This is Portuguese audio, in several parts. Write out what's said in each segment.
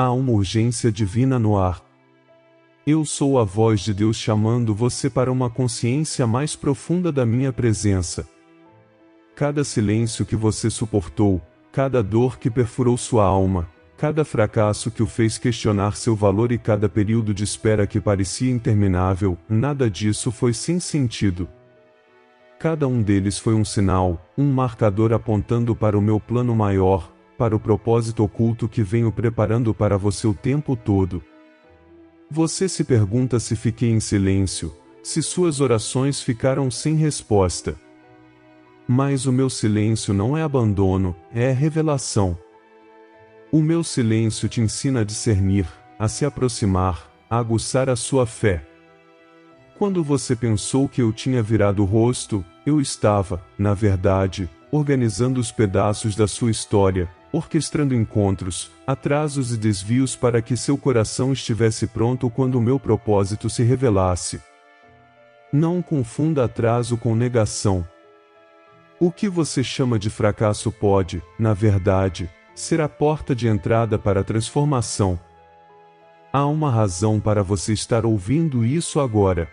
Há uma urgência divina no ar. Eu sou a voz de Deus chamando você para uma consciência mais profunda da minha presença. Cada silêncio que você suportou, cada dor que perfurou sua alma, cada fracasso que o fez questionar seu valor e cada período de espera que parecia interminável, nada disso foi sem sentido. Cada um deles foi um sinal, um marcador apontando para o meu plano maior, para o propósito oculto que venho preparando para você o tempo todo. Você se pergunta se fiquei em silêncio, se suas orações ficaram sem resposta. Mas o meu silêncio não é abandono, é revelação. O meu silêncio te ensina a discernir, a se aproximar, a aguçar a sua fé. Quando você pensou que eu tinha virado o rosto, eu estava, na verdade, organizando os pedaços da sua história, orquestrando encontros, atrasos e desvios para que seu coração estivesse pronto quando o meu propósito se revelasse. Não confunda atraso com negação. O que você chama de fracasso pode, na verdade, ser a porta de entrada para a transformação. Há uma razão para você estar ouvindo isso agora.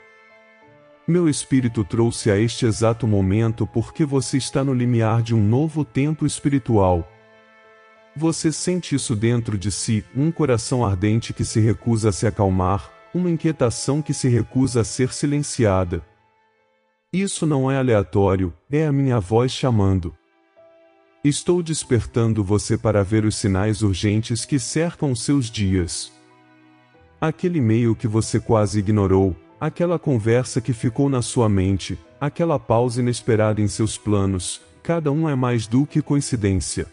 Meu espírito trouxe a este exato momento porque você está no limiar de um novo tempo espiritual. Você sente isso dentro de si, um coração ardente que se recusa a se acalmar, uma inquietação que se recusa a ser silenciada. Isso não é aleatório, é a minha voz chamando. Estou despertando você para ver os sinais urgentes que cercam seus dias. Aquele e-mail que você quase ignorou, aquela conversa que ficou na sua mente, aquela pausa inesperada em seus planos, cada um é mais do que coincidência.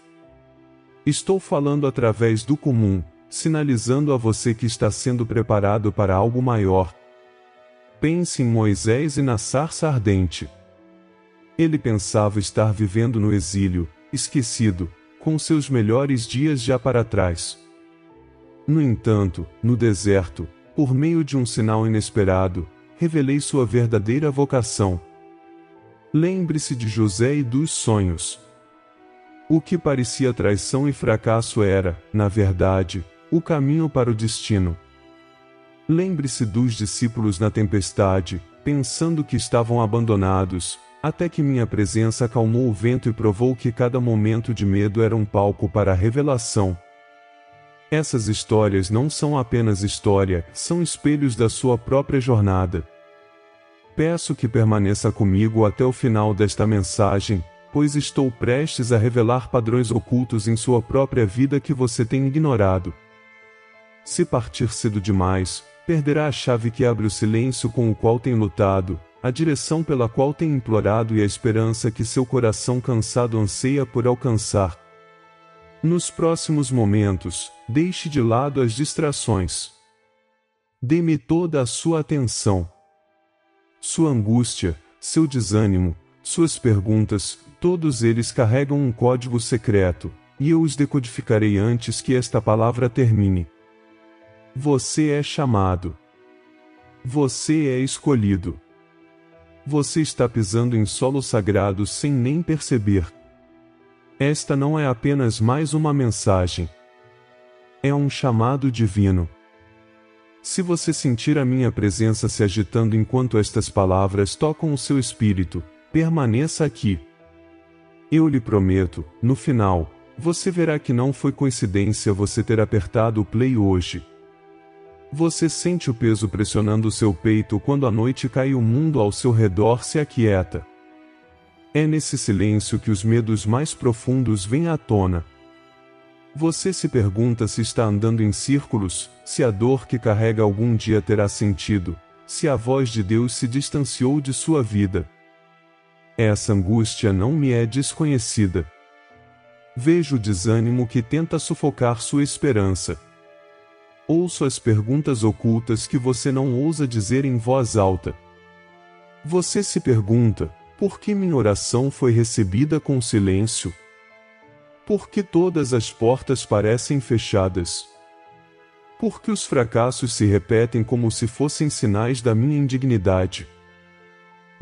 Estou falando através do comum, sinalizando a você que está sendo preparado para algo maior. Pense em Moisés e na sarça ardente. Ele pensava estar vivendo no exílio, esquecido, com seus melhores dias já para trás. No entanto, no deserto, por meio de um sinal inesperado, revelei sua verdadeira vocação. Lembre-se de José e dos sonhos. O que parecia traição e fracasso era, na verdade, o caminho para o destino. Lembre-se dos discípulos na tempestade, pensando que estavam abandonados, até que minha presença acalmou o vento e provou que cada momento de medo era um palco para a revelação. Essas histórias não são apenas história, são espelhos da sua própria jornada. Peço que permaneça comigo até o final desta mensagem, pois estou prestes a revelar padrões ocultos em sua própria vida que você tem ignorado. Se partir cedo demais, perderá a chave que abre o silêncio com o qual tem lutado, a direção pela qual tem implorado e a esperança que seu coração cansado anseia por alcançar. Nos próximos momentos, deixe de lado as distrações. Dê-me toda a sua atenção. Sua angústia, seu desânimo, suas perguntas, todos eles carregam um código secreto, e eu os decodificarei antes que esta palavra termine. Você é chamado. Você é escolhido. Você está pisando em solo sagrado sem nem perceber. Esta não é apenas mais uma mensagem. É um chamado divino. Se você sentir a minha presença se agitando enquanto estas palavras tocam o seu espírito, permaneça aqui. Eu lhe prometo, no final, você verá que não foi coincidência você ter apertado o play hoje. Você sente o peso pressionando o seu peito quando a noite cai e o mundo ao seu redor se aquieta. É nesse silêncio que os medos mais profundos vêm à tona. Você se pergunta se está andando em círculos, se a dor que carrega algum dia terá sentido, se a voz de Deus se distanciou de sua vida. Essa angústia não me é desconhecida. Vejo o desânimo que tenta sufocar sua esperança. Ouço as perguntas ocultas que você não ousa dizer em voz alta. Você se pergunta, por que minha oração foi recebida com silêncio? Por que todas as portas parecem fechadas? Por que os fracassos se repetem como se fossem sinais da minha indignidade?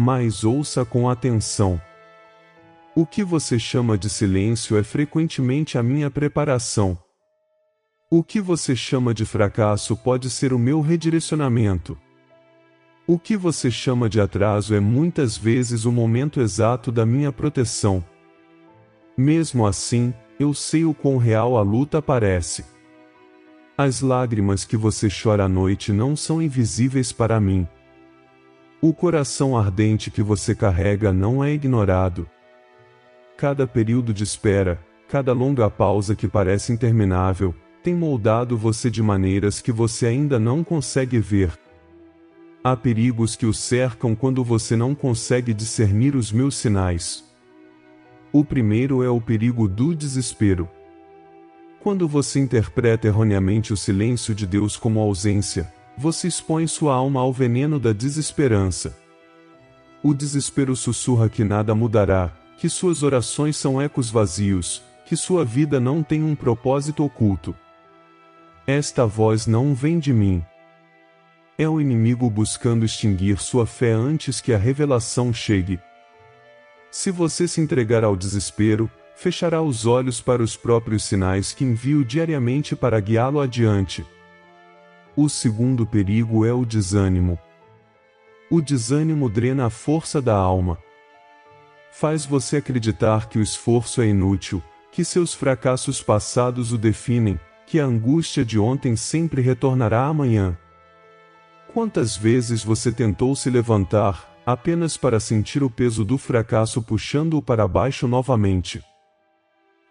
Mas ouça com atenção. O que você chama de silêncio é frequentemente a minha preparação. O que você chama de fracasso pode ser o meu redirecionamento. O que você chama de atraso é muitas vezes o momento exato da minha proteção. Mesmo assim, eu sei o quão real a luta parece. As lágrimas que você chora à noite não são invisíveis para mim. O coração ardente que você carrega não é ignorado. Cada período de espera, cada longa pausa que parece interminável, tem moldado você de maneiras que você ainda não consegue ver. Há perigos que o cercam quando você não consegue discernir os meus sinais. O primeiro é o perigo do desespero. Quando você interpreta erroneamente o silêncio de Deus como ausência, você expõe sua alma ao veneno da desesperança. O desespero sussurra que nada mudará, que suas orações são ecos vazios, que sua vida não tem um propósito oculto. Esta voz não vem de mim. É o inimigo buscando extinguir sua fé antes que a revelação chegue. Se você se entregar ao desespero, fechará os olhos para os próprios sinais que envio diariamente para guiá-lo adiante. O segundo perigo é o desânimo. O desânimo drena a força da alma. Faz você acreditar que o esforço é inútil, que seus fracassos passados o definem, que a angústia de ontem sempre retornará amanhã. Quantas vezes você tentou se levantar, apenas para sentir o peso do fracasso puxando-o para baixo novamente?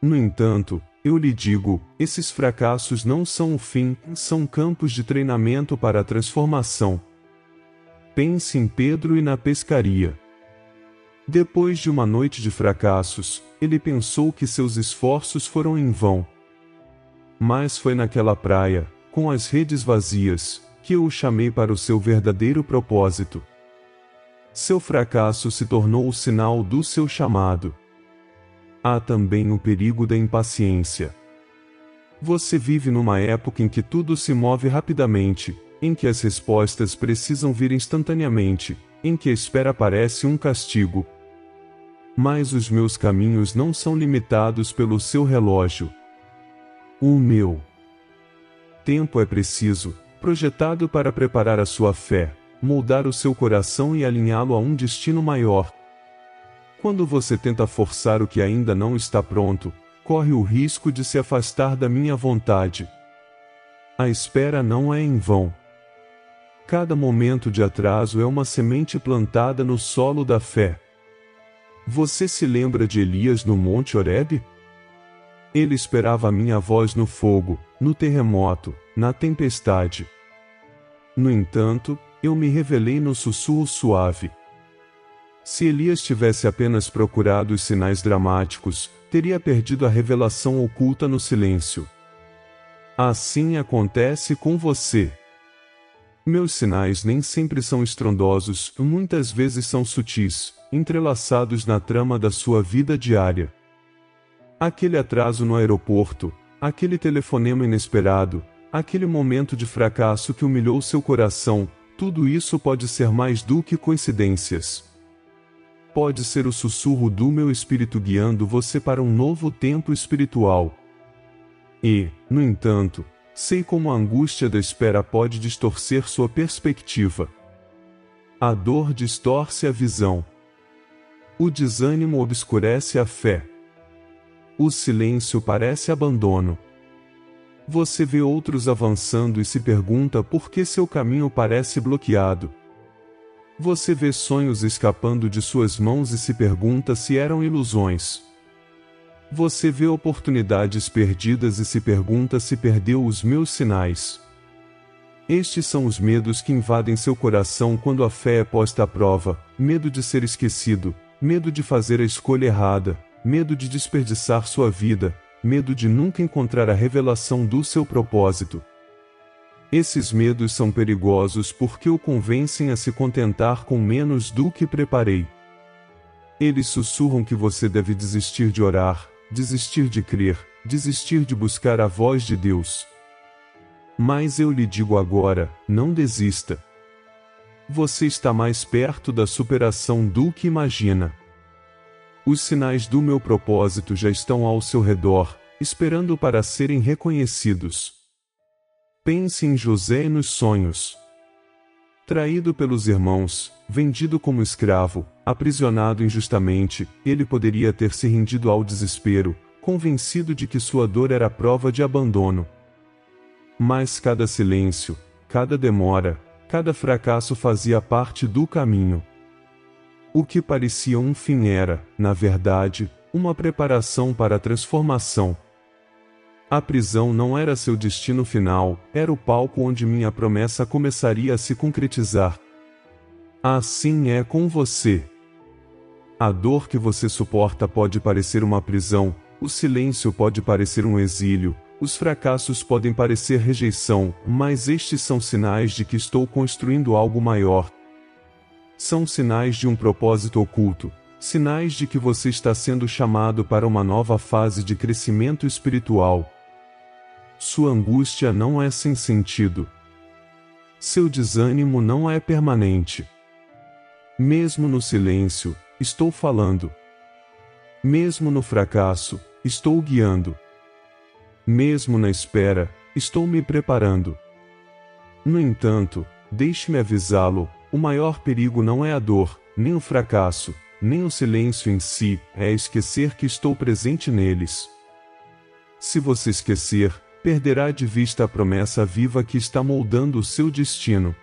No entanto, eu lhe digo, esses fracassos não são o fim, são campos de treinamento para a transformação. Pense em Pedro e na pescaria. Depois de uma noite de fracassos, ele pensou que seus esforços foram em vão. Mas foi naquela praia, com as redes vazias, que eu o chamei para o seu verdadeiro propósito. Seu fracasso se tornou o sinal do seu chamado. Há também o perigo da impaciência. Você vive numa época em que tudo se move rapidamente, em que as respostas precisam vir instantaneamente, em que a espera parece um castigo. Mas os meus caminhos não são limitados pelo seu relógio. O meu tempo é preciso, projetado para preparar a sua fé, moldar o seu coração e alinhá-lo a um destino maior. Quando você tenta forçar o que ainda não está pronto, corre o risco de se afastar da minha vontade. A espera não é em vão. Cada momento de atraso é uma semente plantada no solo da fé. Você se lembra de Elias no Monte Horebe? Ele esperava a minha voz no fogo, no terremoto, na tempestade. No entanto, eu me revelei no sussurro suave. Se Elias tivesse apenas procurado os sinais dramáticos, teria perdido a revelação oculta no silêncio. Assim acontece com você. Meus sinais nem sempre são estrondosos, muitas vezes são sutis, entrelaçados na trama da sua vida diária. Aquele atraso no aeroporto, aquele telefonema inesperado, aquele momento de fracasso que humilhou seu coração, tudo isso pode ser mais do que coincidências. Pode ser o sussurro do meu espírito guiando você para um novo tempo espiritual. E, no entanto, sei como a angústia da espera pode distorcer sua perspectiva. A dor distorce a visão. O desânimo obscurece a fé. O silêncio parece abandono. Você vê outros avançando e se pergunta por que seu caminho parece bloqueado. Você vê sonhos escapando de suas mãos e se pergunta se eram ilusões. Você vê oportunidades perdidas e se pergunta se perdeu os meus sinais. Estes são os medos que invadem seu coração quando a fé é posta à prova: medo de ser esquecido, medo de fazer a escolha errada, medo de desperdiçar sua vida, medo de nunca encontrar a revelação do seu propósito. Esses medos são perigosos porque o convencem a se contentar com menos do que preparei. Eles sussurram que você deve desistir de orar, desistir de crer, desistir de buscar a voz de Deus. Mas eu lhe digo agora, não desista. Você está mais perto da superação do que imagina. Os sinais do meu propósito já estão ao seu redor, esperando para serem reconhecidos. Pense em José e nos sonhos. Traído pelos irmãos, vendido como escravo, aprisionado injustamente, ele poderia ter se rendido ao desespero, convencido de que sua dor era prova de abandono. Mas cada silêncio, cada demora, cada fracasso fazia parte do caminho. O que parecia um fim era, na verdade, uma preparação para a transformação. A prisão não era seu destino final, era o palco onde minha promessa começaria a se concretizar. Assim é com você. A dor que você suporta pode parecer uma prisão, o silêncio pode parecer um exílio, os fracassos podem parecer rejeição, mas estes são sinais de que estou construindo algo maior. São sinais de um propósito oculto, sinais de que você está sendo chamado para uma nova fase de crescimento espiritual. Sua angústia não é sem sentido. Seu desânimo não é permanente. Mesmo no silêncio, estou falando. Mesmo no fracasso, estou guiando. Mesmo na espera, estou me preparando. No entanto, deixe-me avisá-lo, o maior perigo não é a dor, nem o fracasso, nem o silêncio em si, é esquecer que estou presente neles. Se você esquecer, perderá de vista a promessa viva que está moldando o seu destino.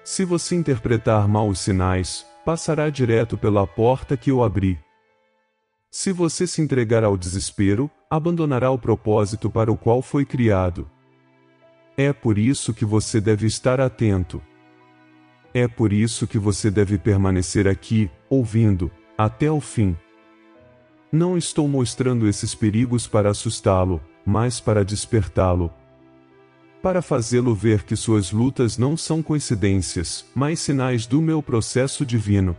Se você interpretar mal os sinais, passará direto pela porta que eu abri. Se você se entregar ao desespero, abandonará o propósito para o qual foi criado. É por isso que você deve estar atento. É por isso que você deve permanecer aqui, ouvindo, até o fim. Não estou mostrando esses perigos para assustá-lo, mas para despertá-lo. Para fazê-lo ver que suas lutas não são coincidências, mas sinais do meu processo divino.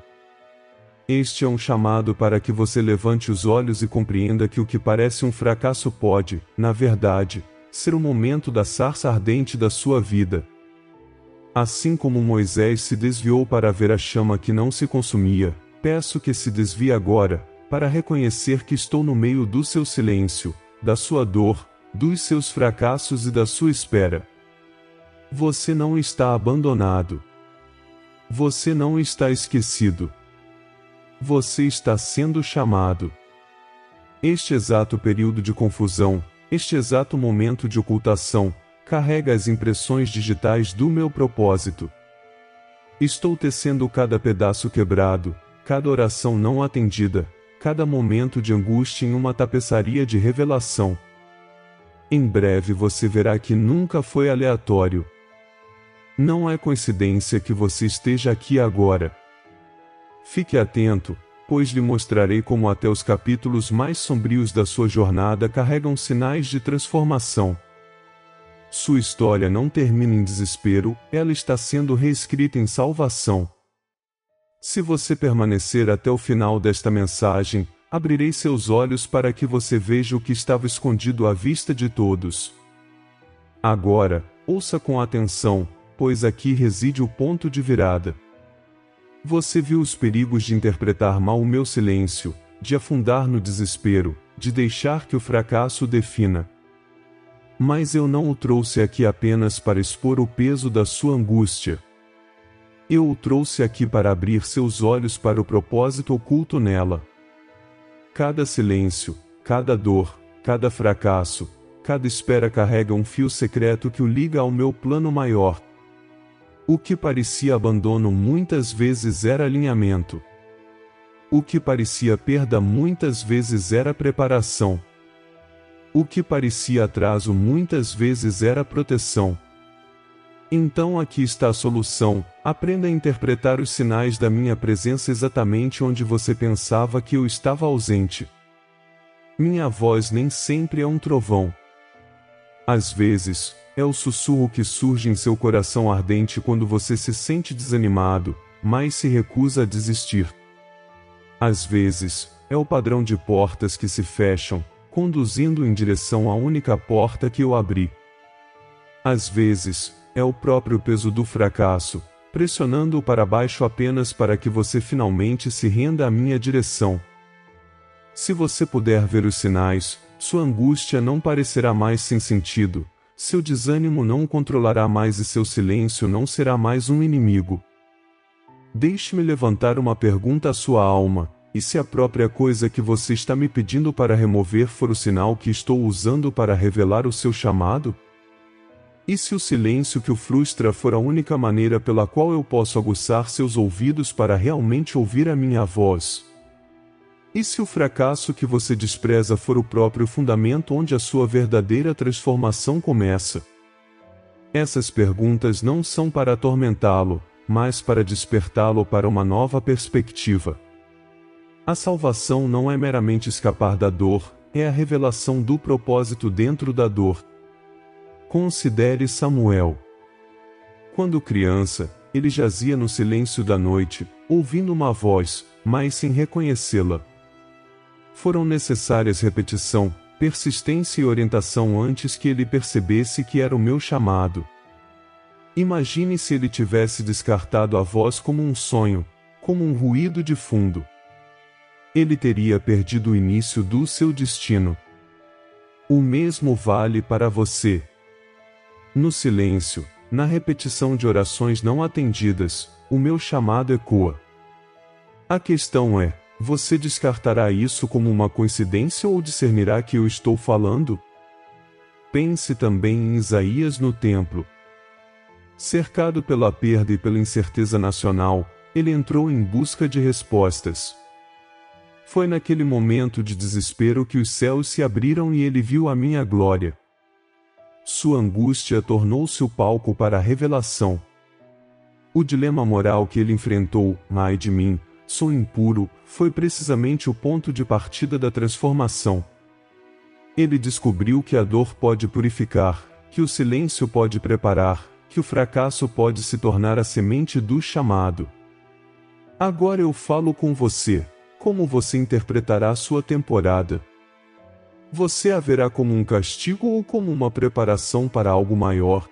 Este é um chamado para que você levante os olhos e compreenda que o que parece um fracasso pode, na verdade, ser o momento da sarça ardente da sua vida. Assim como Moisés se desviou para ver a chama que não se consumia, peço que se desvie agora, para reconhecer que estou no meio do seu silêncio, da sua dor, dos seus fracassos e da sua espera. Você não está abandonado. Você não está esquecido. Você está sendo chamado. Este exato período de confusão, este exato momento de ocultação, carrega as impressões digitais do meu propósito. Estou tecendo cada pedaço quebrado, cada oração não atendida, cada momento de angústia em uma tapeçaria de revelação. Em breve você verá que nunca foi aleatório. Não é coincidência que você esteja aqui agora. Fique atento, pois lhe mostrarei como até os capítulos mais sombrios da sua jornada carregam sinais de transformação. Sua história não termina em desespero, ela está sendo reescrita em salvação. Se você permanecer até o final desta mensagem, abrirei seus olhos para que você veja o que estava escondido à vista de todos. Agora, ouça com atenção, pois aqui reside o ponto de virada. Você viu os perigos de interpretar mal o meu silêncio, de afundar no desespero, de deixar que o fracasso o defina. Mas eu não o trouxe aqui apenas para expor o peso da sua angústia. Eu o trouxe aqui para abrir seus olhos para o propósito oculto nela. Cada silêncio, cada dor, cada fracasso, cada espera carrega um fio secreto que o liga ao meu plano maior. O que parecia abandono muitas vezes era alinhamento. O que parecia perda muitas vezes era preparação. O que parecia atraso muitas vezes era proteção. Então aqui está a solução: aprenda a interpretar os sinais da minha presença exatamente onde você pensava que eu estava ausente. Minha voz nem sempre é um trovão. Às vezes, é o sussurro que surge em seu coração ardente quando você se sente desanimado, mas se recusa a desistir. Às vezes, é o padrão de portas que se fecham, conduzindo em direção à única porta que eu abri. Às vezes, é o próprio peso do fracasso, pressionando-o para baixo apenas para que você finalmente se renda à minha direção. Se você puder ver os sinais, sua angústia não parecerá mais sem sentido, seu desânimo não o controlará mais e seu silêncio não será mais um inimigo. Deixe-me levantar uma pergunta à sua alma: e se a própria coisa que você está me pedindo para remover for o sinal que estou usando para revelar o seu chamado? E se o silêncio que o frustra for a única maneira pela qual eu posso aguçar seus ouvidos para realmente ouvir a minha voz? E se o fracasso que você despreza for o próprio fundamento onde a sua verdadeira transformação começa? Essas perguntas não são para atormentá-lo, mas para despertá-lo para uma nova perspectiva. A salvação não é meramente escapar da dor, é a revelação do propósito dentro da dor. Considere Samuel. Quando criança, ele jazia no silêncio da noite, ouvindo uma voz, mas sem reconhecê-la. Foram necessárias repetição, persistência e orientação antes que ele percebesse que era o meu chamado. Imagine se ele tivesse descartado a voz como um sonho, como um ruído de fundo. Ele teria perdido o início do seu destino. O mesmo vale para você. No silêncio, na repetição de orações não atendidas, o meu chamado ecoa. A questão é: você descartará isso como uma coincidência ou discernirá que eu estou falando? Pense também em Isaías no templo. Cercado pela perda e pela incerteza nacional, ele entrou em busca de respostas. Foi naquele momento de desespero que os céus se abriram e ele viu a minha glória. Sua angústia tornou-se o palco para a revelação. O dilema moral que ele enfrentou, ai de mim, sou impuro, foi precisamente o ponto de partida da transformação. Ele descobriu que a dor pode purificar, que o silêncio pode preparar, que o fracasso pode se tornar a semente do chamado. Agora eu falo com você. Como você interpretará sua temporada? Você a verá como um castigo ou como uma preparação para algo maior?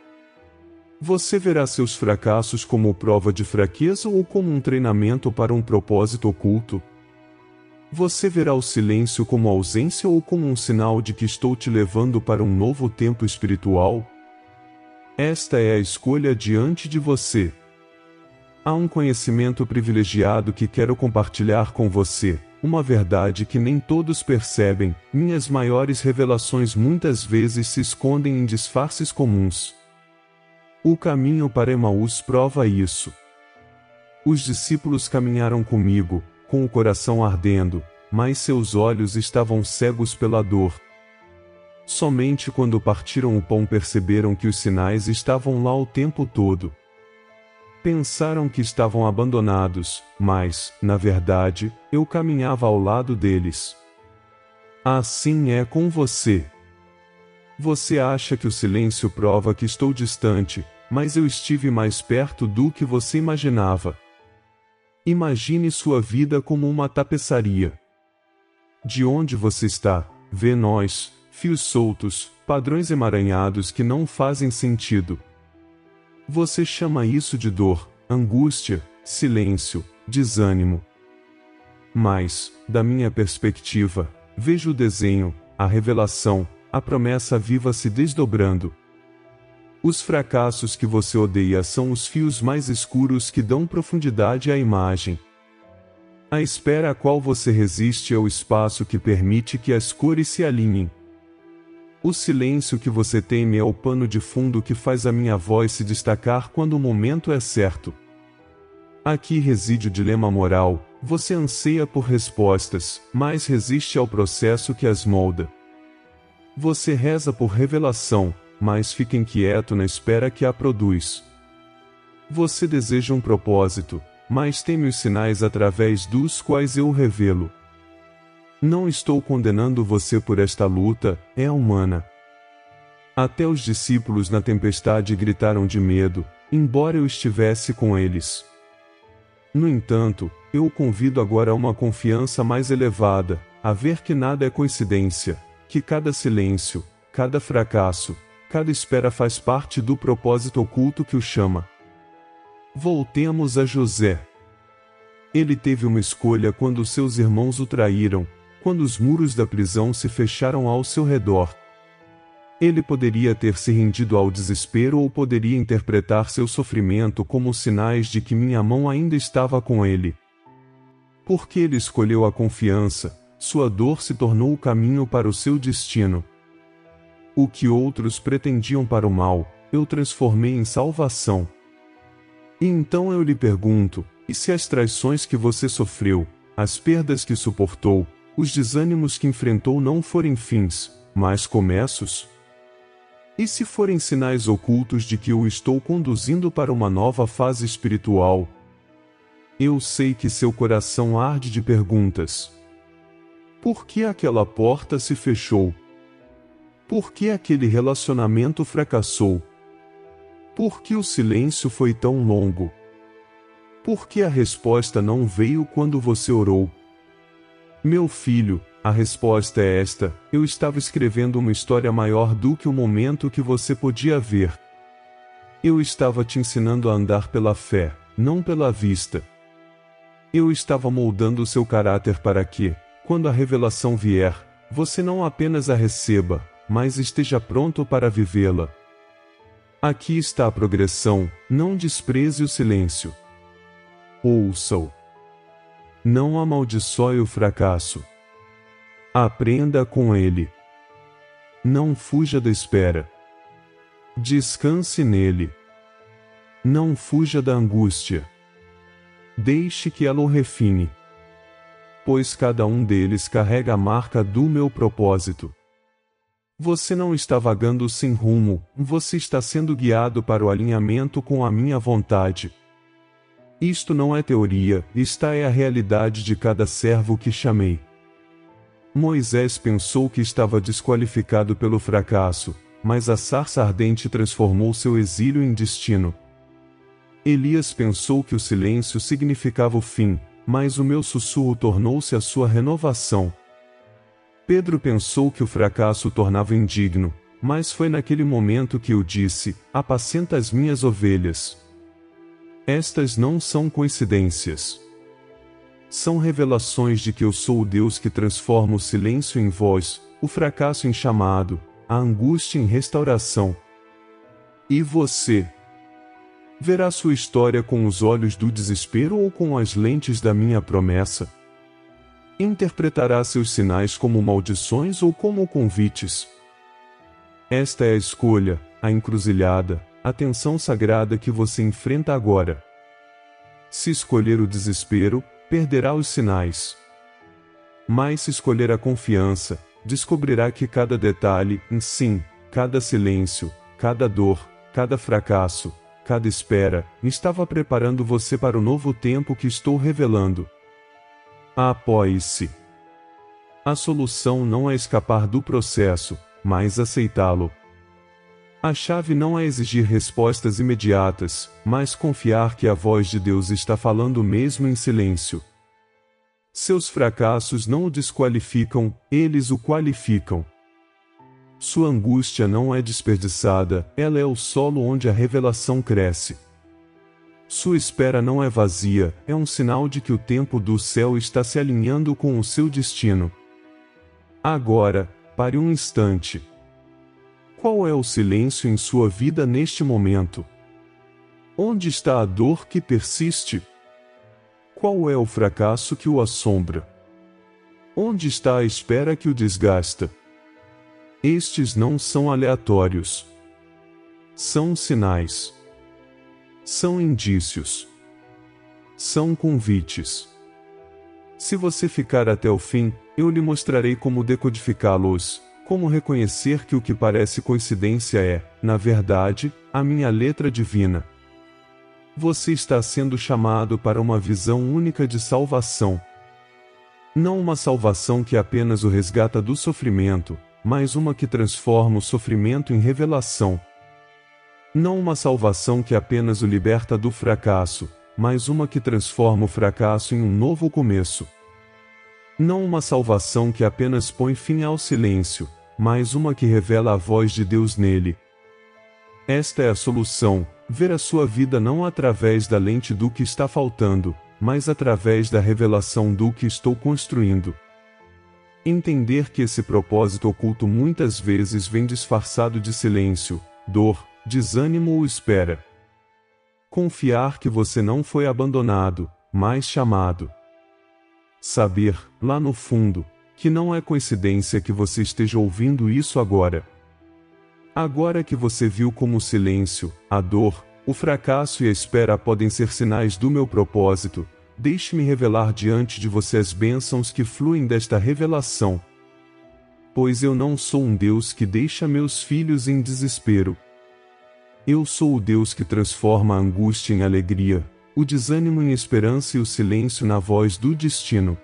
Você verá seus fracassos como prova de fraqueza ou como um treinamento para um propósito oculto? Você verá o silêncio como ausência ou como um sinal de que estou te levando para um novo tempo espiritual? Esta é a escolha diante de você. Há um conhecimento privilegiado que quero compartilhar com você, uma verdade que nem todos percebem. Minhas maiores revelações muitas vezes se escondem em disfarces comuns. O caminho para Emaús prova isso. Os discípulos caminharam comigo, com o coração ardendo, mas seus olhos estavam cegos pela dor. Somente quando partiram o pão perceberam que os sinais estavam lá o tempo todo. Pensaram que estavam abandonados, mas, na verdade, eu caminhava ao lado deles. Assim é com você. Você acha que o silêncio prova que estou distante, mas eu estive mais perto do que você imaginava. Imagine sua vida como uma tapeçaria. De onde você está, vê nós, fios soltos, padrões emaranhados que não fazem sentido. Você chama isso de dor, angústia, silêncio, desânimo. Mas, da minha perspectiva, vejo o desenho, a revelação, a promessa viva se desdobrando. Os fracassos que você odeia são os fios mais escuros que dão profundidade à imagem. A espera a qual você resiste é o espaço que permite que as cores se alinhem. O silêncio que você teme é o pano de fundo que faz a minha voz se destacar quando o momento é certo. Aqui reside o dilema moral: você anseia por respostas, mas resiste ao processo que as molda. Você reza por revelação, mas fica inquieto na espera que a produz. Você deseja um propósito, mas teme os sinais através dos quais eu o revelo. Não estou condenando você por esta luta, é humana. Até os discípulos na tempestade gritaram de medo, embora eu estivesse com eles. No entanto, eu o convido agora a uma confiança mais elevada, a ver que nada é coincidência, que cada silêncio, cada fracasso, cada espera faz parte do propósito oculto que o chama. Voltemos a José. Ele teve uma escolha quando seus irmãos o traíram, quando os muros da prisão se fecharam ao seu redor. Ele poderia ter se rendido ao desespero ou poderia interpretar seu sofrimento como sinais de que minha mão ainda estava com ele. Porque ele escolheu a confiança, sua dor se tornou o caminho para o seu destino. O que outros pretendiam para o mal, eu transformei em salvação. E então eu lhe pergunto, e se as traições que você sofreu, as perdas que suportou, os desânimos que enfrentou não forem fins, mas começos? E se forem sinais ocultos de que o estou conduzindo para uma nova fase espiritual? Eu sei que seu coração arde de perguntas. Por que aquela porta se fechou? Por que aquele relacionamento fracassou? Por que o silêncio foi tão longo? Por que a resposta não veio quando você orou? Meu filho, a resposta é esta: eu estava escrevendo uma história maior do que o momento que você podia ver. Eu estava te ensinando a andar pela fé, não pela vista. Eu estava moldando seu caráter para que, quando a revelação vier, você não apenas a receba, mas esteja pronto para vivê-la. Aqui está a progressão, não despreze o silêncio. Ouça-o. Não amaldiçoe o fracasso. Aprenda com ele. Não fuja da espera. Descanse nele. Não fuja da angústia. Deixe que ela o refine. Pois cada um deles carrega a marca do meu propósito. Você não está vagando sem rumo, você está sendo guiado para o alinhamento com a minha vontade. Isto não é teoria, esta é a realidade de cada servo que chamei. Moisés pensou que estava desqualificado pelo fracasso, mas a sarça ardente transformou seu exílio em destino. Elias pensou que o silêncio significava o fim, mas o meu sussurro tornou-se a sua renovação. Pedro pensou que o fracasso o tornava indigno, mas foi naquele momento que eu disse: apacenta as minhas ovelhas. Estas não são coincidências. São revelações de que eu sou o Deus que transforma o silêncio em voz, o fracasso em chamado, a angústia em restauração. E você? Verá sua história com os olhos do desespero ou com as lentes da minha promessa? Interpretará seus sinais como maldições ou como convites? Esta é a escolha, a encruzilhada, a tensão sagrada que você enfrenta agora. Se escolher o desespero, perderá os sinais. Mas se escolher a confiança, descobrirá que cada detalhe, sim, cada silêncio, cada dor, cada fracasso, cada espera, estava preparando você para o novo tempo que estou revelando. Apoie-se. A solução não é escapar do processo, mas aceitá-lo. A chave não é exigir respostas imediatas, mas confiar que a voz de Deus está falando mesmo em silêncio. Seus fracassos não o desqualificam, eles o qualificam. Sua angústia não é desperdiçada, ela é o solo onde a revelação cresce. Sua espera não é vazia, é um sinal de que o tempo do céu está se alinhando com o seu destino. Agora, pare um instante. Qual é o silêncio em sua vida neste momento? Onde está a dor que persiste? Qual é o fracasso que o assombra? Onde está a espera que o desgasta? Estes não são aleatórios. São sinais. São indícios. São convites. Se você ficar até o fim, eu lhe mostrarei como decodificá-los, como reconhecer que o que parece coincidência é, na verdade, a minha letra divina. Você está sendo chamado para uma visão única de salvação. Não uma salvação que apenas o resgata do sofrimento, mas uma que transforma o sofrimento em revelação. Não uma salvação que apenas o liberta do fracasso, mas uma que transforma o fracasso em um novo começo. Não uma salvação que apenas põe fim ao silêncio, mas uma que revela a voz de Deus nele. Esta é a solução, ver a sua vida não através da lente do que está faltando, mas através da revelação do que estou construindo. Entender que esse propósito oculto muitas vezes vem disfarçado de silêncio, dor, desânimo ou espera. Confiar que você não foi abandonado, mas chamado. Saber, lá no fundo, que não é coincidência que você esteja ouvindo isso agora. Agora que você viu como o silêncio, a dor, o fracasso e a espera podem ser sinais do meu propósito, deixe-me revelar diante de você as bênçãos que fluem desta revelação. Pois eu não sou um Deus que deixa meus filhos em desespero. Eu sou o Deus que transforma a angústia em alegria, o desânimo em esperança e o silêncio na voz do destino.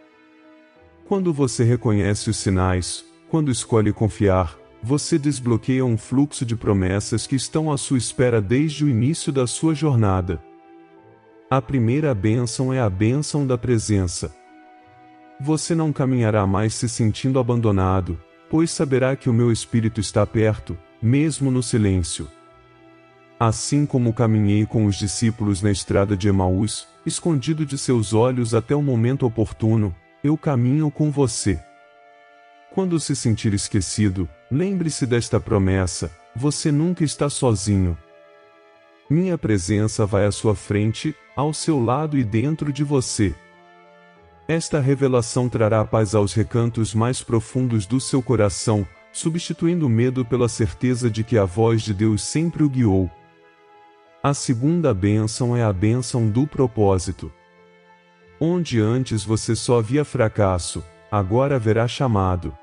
Quando você reconhece os sinais, quando escolhe confiar, você desbloqueia um fluxo de promessas que estão à sua espera desde o início da sua jornada. A primeira bênção é a bênção da presença. Você não caminhará mais se sentindo abandonado, pois saberá que o meu Espírito está perto, mesmo no silêncio. Assim como caminhei com os discípulos na estrada de Emaús, escondido de seus olhos até o momento oportuno, eu caminho com você. Quando se sentir esquecido, lembre-se desta promessa: você nunca está sozinho. Minha presença vai à sua frente, ao seu lado e dentro de você. Esta revelação trará paz aos recantos mais profundos do seu coração, substituindo o medo pela certeza de que a voz de Deus sempre o guiou. A segunda bênção é a bênção do propósito. Onde antes você só via fracasso, agora haverá chamado.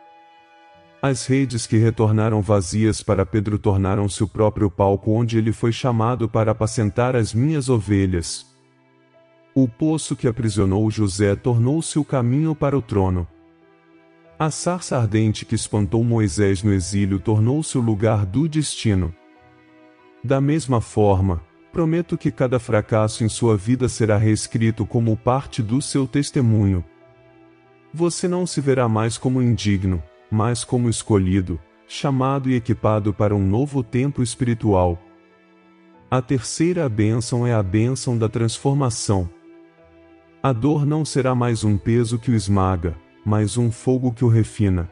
As redes que retornaram vazias para Pedro tornaram-se o próprio palco onde ele foi chamado para apacentar as minhas ovelhas. O poço que aprisionou José tornou-se o caminho para o trono. A sarça ardente que espantou Moisés no exílio tornou-se o lugar do destino. Da mesma forma, prometo que cada fracasso em sua vida será reescrito como parte do seu testemunho. Você não se verá mais como indigno, mas como escolhido, chamado e equipado para um novo tempo espiritual. A terceira bênção é a bênção da transformação. A dor não será mais um peso que o esmaga, mas um fogo que o refina.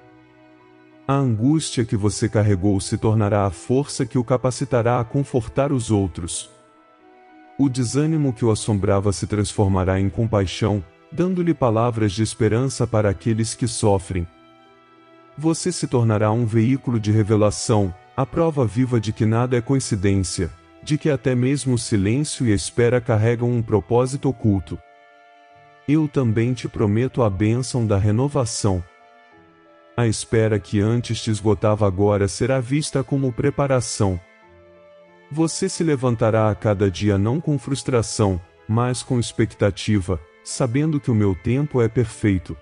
A angústia que você carregou se tornará a força que o capacitará a confortar os outros. O desânimo que o assombrava se transformará em compaixão, dando-lhe palavras de esperança para aqueles que sofrem. Você se tornará um veículo de revelação, a prova viva de que nada é coincidência, de que até mesmo o silêncio e a espera carregam um propósito oculto. Eu também te prometo a bênção da renovação. A espera que antes te esgotava agora será vista como preparação. Você se levantará a cada dia não com frustração, mas com expectativa, sabendo que o meu tempo é perfeito.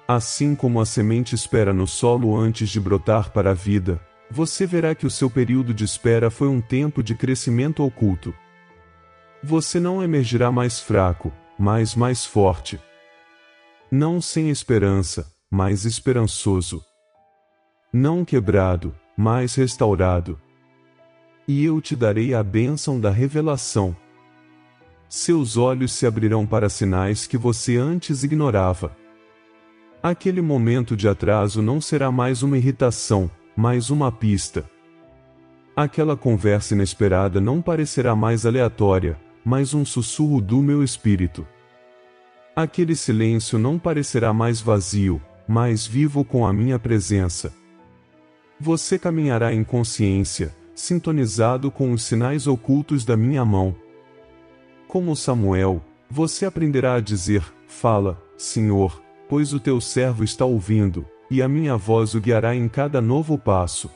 Assim como a semente espera no solo antes de brotar para a vida, você verá que o seu período de espera foi um tempo de crescimento oculto. Você não emergirá mais fraco, mas mais forte. Não sem esperança, mas esperançoso. Não quebrado, mas restaurado. E eu te darei a bênção da revelação. Seus olhos se abrirão para sinais que você antes ignorava. Aquele momento de atraso não será mais uma irritação, mas uma pista. Aquela conversa inesperada não parecerá mais aleatória, mas um sussurro do meu espírito. Aquele silêncio não parecerá mais vazio, mas vivo com a minha presença. Você caminhará em consciência, sintonizado com os sinais ocultos da minha mão. Como Samuel, você aprenderá a dizer: fala, Senhor, pois o teu servo está ouvindo, e a minha voz o guiará em cada novo passo.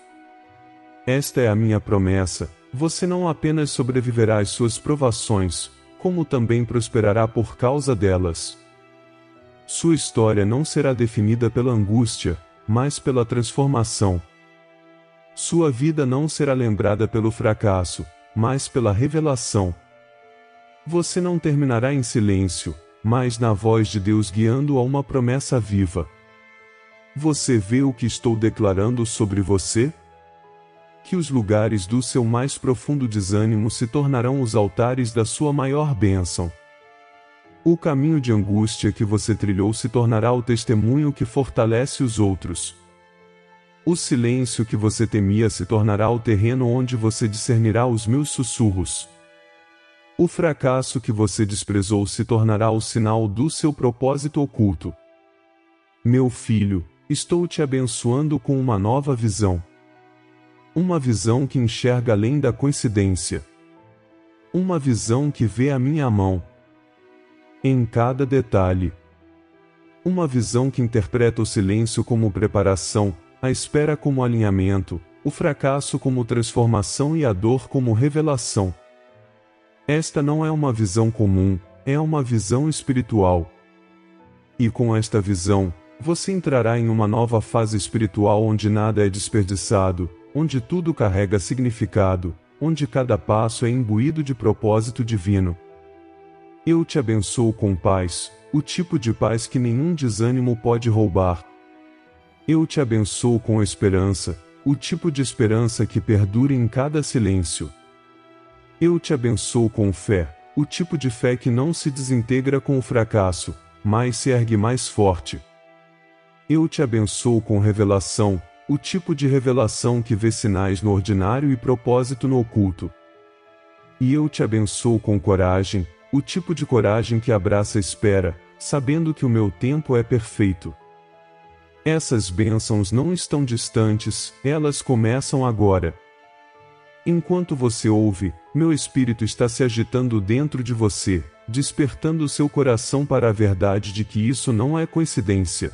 Esta é a minha promessa: você não apenas sobreviverá às suas provações, como também prosperará por causa delas. Sua história não será definida pela angústia, mas pela transformação. Sua vida não será lembrada pelo fracasso, mas pela revelação. Você não terminará em silêncio, mas na voz de Deus guiando a uma promessa viva. Você vê o que estou declarando sobre você? Que os lugares do seu mais profundo desânimo se tornarão os altares da sua maior bênção. O caminho de angústia que você trilhou se tornará o testemunho que fortalece os outros. O silêncio que você temia se tornará o terreno onde você discernirá os meus sussurros. O fracasso que você desprezou se tornará o sinal do seu propósito oculto. Meu filho, estou te abençoando com uma nova visão. Uma visão que enxerga além da coincidência. Uma visão que vê a minha mão em cada detalhe. Uma visão que interpreta o silêncio como preparação, a espera como alinhamento, o fracasso como transformação e a dor como revelação. Esta não é uma visão comum, é uma visão espiritual. E com esta visão, você entrará em uma nova fase espiritual onde nada é desperdiçado, onde tudo carrega significado, onde cada passo é imbuído de propósito divino. Eu te abençoo com paz, o tipo de paz que nenhum desânimo pode roubar. Eu te abençoo com esperança, o tipo de esperança que perdura em cada silêncio. Eu te abençoo com fé, o tipo de fé que não se desintegra com o fracasso, mas se ergue mais forte. Eu te abençoo com revelação, o tipo de revelação que vê sinais no ordinário e propósito no oculto. E eu te abençoo com coragem, o tipo de coragem que abraça a espera, sabendo que o meu tempo é perfeito. Essas bênçãos não estão distantes, elas começam agora. Enquanto você ouve, meu espírito está se agitando dentro de você, despertando seu coração para a verdade de que isso não é coincidência.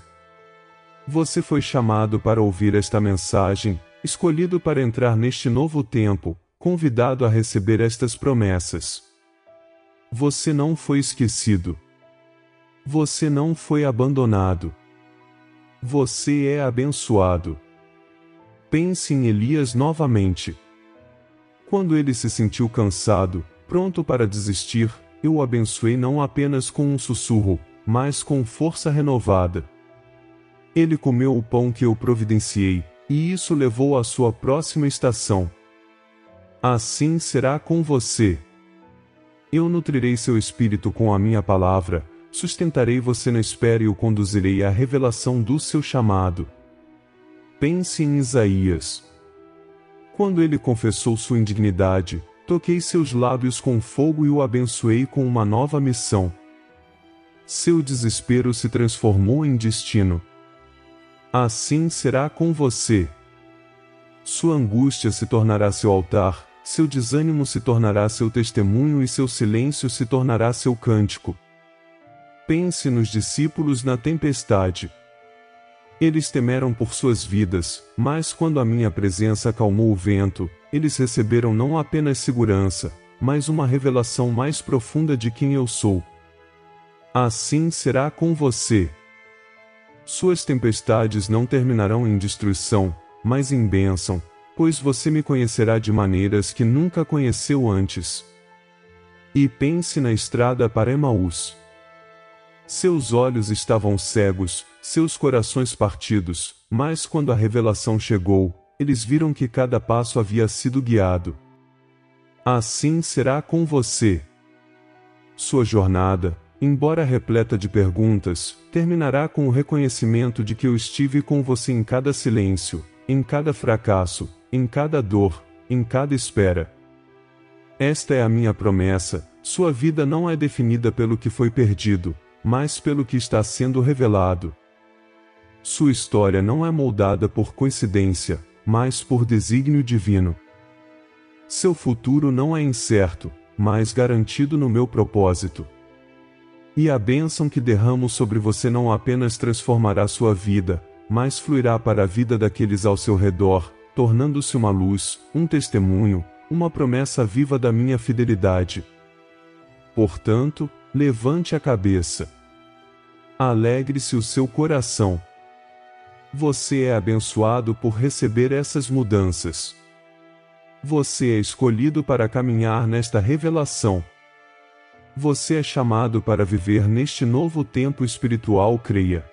Você foi chamado para ouvir esta mensagem, escolhido para entrar neste novo tempo, convidado a receber estas promessas. Você não foi esquecido. Você não foi abandonado. Você é abençoado. Pense em Elias novamente. Quando ele se sentiu cansado, pronto para desistir, eu o abençoei não apenas com um sussurro, mas com força renovada. Ele comeu o pão que eu providenciei, e isso levou à sua próxima estação. Assim será com você. Eu nutrirei seu espírito com a minha palavra, sustentarei você na espera e o conduzirei à revelação do seu chamado. Pense em Isaías. Quando ele confessou sua indignidade, toquei seus lábios com fogo e o abençoei com uma nova missão. Seu desespero se transformou em destino. Assim será com você. Sua angústia se tornará seu altar, seu desânimo se tornará seu testemunho e seu silêncio se tornará seu cântico. Pense nos discípulos na tempestade. Eles temeram por suas vidas, mas quando a minha presença acalmou o vento, eles receberam não apenas segurança, mas uma revelação mais profunda de quem eu sou. Assim será com você. Suas tempestades não terminarão em destruição, mas em bênção, pois você me conhecerá de maneiras que nunca conheceu antes. E pense na estrada para Emaús. Seus olhos estavam cegos, seus corações partidos, mas quando a revelação chegou, eles viram que cada passo havia sido guiado. Assim será com você. Sua jornada, embora repleta de perguntas, terminará com o reconhecimento de que eu estive com você em cada silêncio, em cada fracasso, em cada dor, em cada espera. Esta é a minha promessa: sua vida não é definida pelo que foi perdido, mas pelo que está sendo revelado. Sua história não é moldada por coincidência, mas por desígnio divino. Seu futuro não é incerto, mas garantido no meu propósito. E a bênção que derramo sobre você não apenas transformará sua vida, mas fluirá para a vida daqueles ao seu redor, tornando-se uma luz, um testemunho, uma promessa viva da minha fidelidade. Portanto, levante a cabeça. Alegre-se o seu coração. Você é abençoado por receber essas mudanças. Você é escolhido para caminhar nesta revelação. Você é chamado para viver neste novo tempo espiritual. Creia.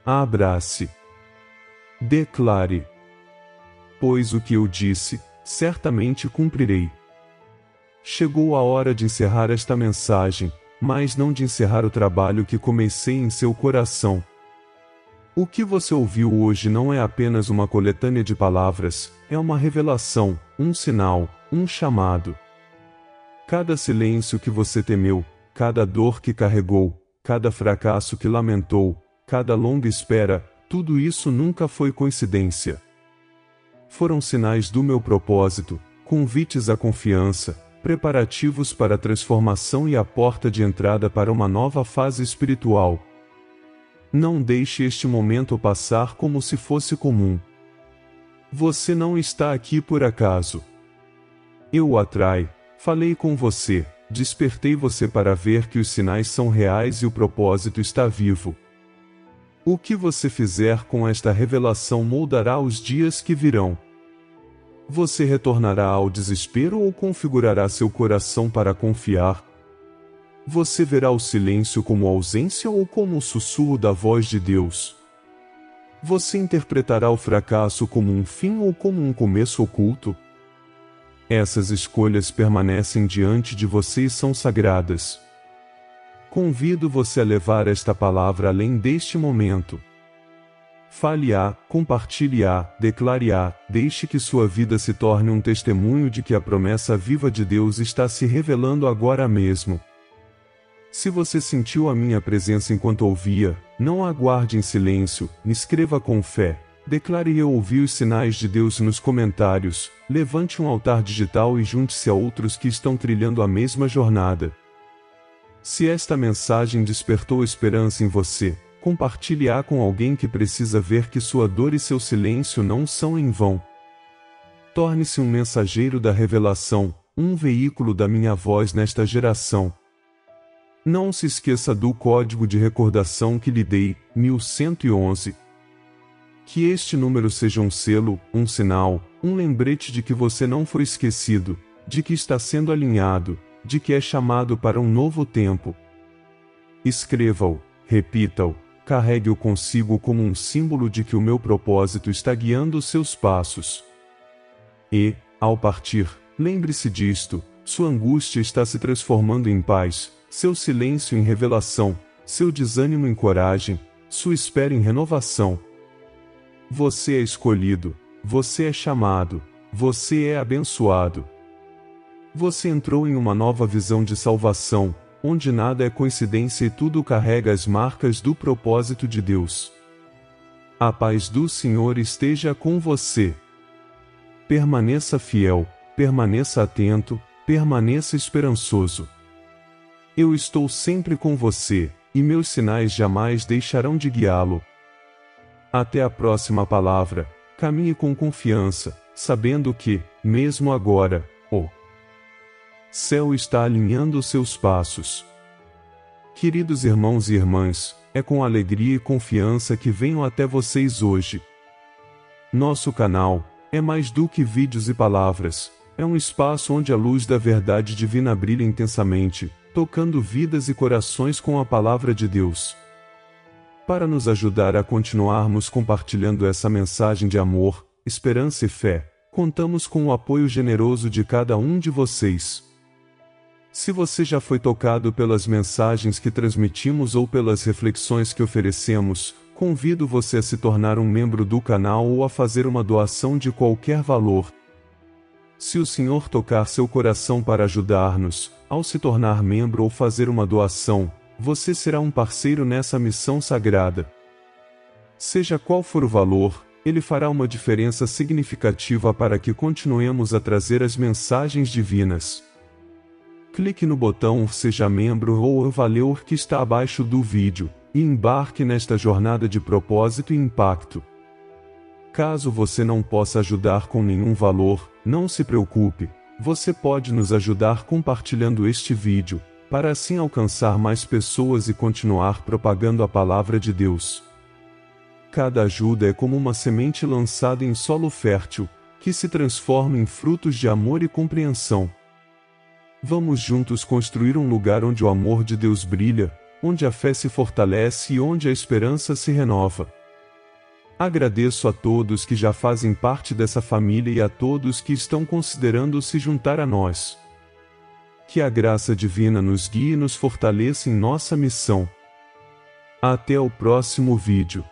Abrace. Declare. Pois o que eu disse, certamente cumprirei. Chegou a hora de encerrar esta mensagem, mas não de encerrar o trabalho que comecei em seu coração. O que você ouviu hoje não é apenas uma coletânea de palavras, é uma revelação, um sinal, um chamado. Cada silêncio que você temeu, cada dor que carregou, cada fracasso que lamentou, cada longa espera, tudo isso nunca foi coincidência. Foram sinais do meu propósito, convites à confiança, preparativos para a transformação e a porta de entrada para uma nova fase espiritual. Não deixe este momento passar como se fosse comum. Você não está aqui por acaso. Eu o atrai, falei com você, despertei você para ver que os sinais são reais e o propósito está vivo. O que você fizer com esta revelação moldará os dias que virão. Você retornará ao desespero ou configurará seu coração para confiar? Você verá o silêncio como ausência ou como o sussurro da voz de Deus? Você interpretará o fracasso como um fim ou como um começo oculto? Essas escolhas permanecem diante de você e são sagradas. Convido você a levar esta palavra além deste momento. Fale-a, compartilhe-a, declare-a, deixe que sua vida se torne um testemunho de que a promessa viva de Deus está se revelando agora mesmo. Se você sentiu a minha presença enquanto ouvia, não aguarde em silêncio, escreva com fé, declare eu ouvi os sinais de Deus nos comentários, levante um altar digital e junte-se a outros que estão trilhando a mesma jornada. Se esta mensagem despertou esperança em você, compartilhe-a com alguém que precisa ver que sua dor e seu silêncio não são em vão. Torne-se um mensageiro da revelação, um veículo da minha voz nesta geração. Não se esqueça do código de recordação que lhe dei, 1111. Que este número seja um selo, um sinal, um lembrete de que você não foi esquecido, de que está sendo alinhado, de que é chamado para um novo tempo. Escreva-o, repita-o, carregue-o consigo como um símbolo de que o meu propósito está guiando os seus passos. E, ao partir, lembre-se disto, sua angústia está se transformando em paz, seu silêncio em revelação, seu desânimo em coragem, sua espera em renovação. Você é escolhido, você é chamado, você é abençoado. Você entrou em uma nova visão de salvação, onde nada é coincidência e tudo carrega as marcas do propósito de Deus. A paz do Senhor esteja com você. Permaneça fiel, permaneça atento, permaneça esperançoso. Eu estou sempre com você, e meus sinais jamais deixarão de guiá-lo. Até a próxima palavra, caminhe com confiança, sabendo que, mesmo agora, o céu está alinhando seus passos. Queridos irmãos e irmãs, é com alegria e confiança que venho até vocês hoje. Nosso canal é mais do que vídeos e palavras, é um espaço onde a luz da verdade divina brilha intensamente, tocando vidas e corações com a palavra de Deus. Para nos ajudar a continuarmos compartilhando essa mensagem de amor, esperança e fé, contamos com o apoio generoso de cada um de vocês. Se você já foi tocado pelas mensagens que transmitimos ou pelas reflexões que oferecemos, convido você a se tornar um membro do canal ou a fazer uma doação de qualquer valor. Se o Senhor tocar seu coração para ajudar-nos, ao se tornar membro ou fazer uma doação, você será um parceiro nessa missão sagrada. Seja qual for o valor, ele fará uma diferença significativa para que continuemos a trazer as mensagens divinas. Clique no botão Seja Membro ou Valeu que está abaixo do vídeo, e embarque nesta jornada de propósito e impacto. Caso você não possa ajudar com nenhum valor, não se preocupe, você pode nos ajudar compartilhando este vídeo, para assim alcançar mais pessoas e continuar propagando a palavra de Deus. Cada ajuda é como uma semente lançada em solo fértil, que se transforma em frutos de amor e compreensão. Vamos juntos construir um lugar onde o amor de Deus brilha, onde a fé se fortalece e onde a esperança se renova. Agradeço a todos que já fazem parte dessa família e a todos que estão considerando se juntar a nós. Que a graça divina nos guie e nos fortaleça em nossa missão. Até o próximo vídeo.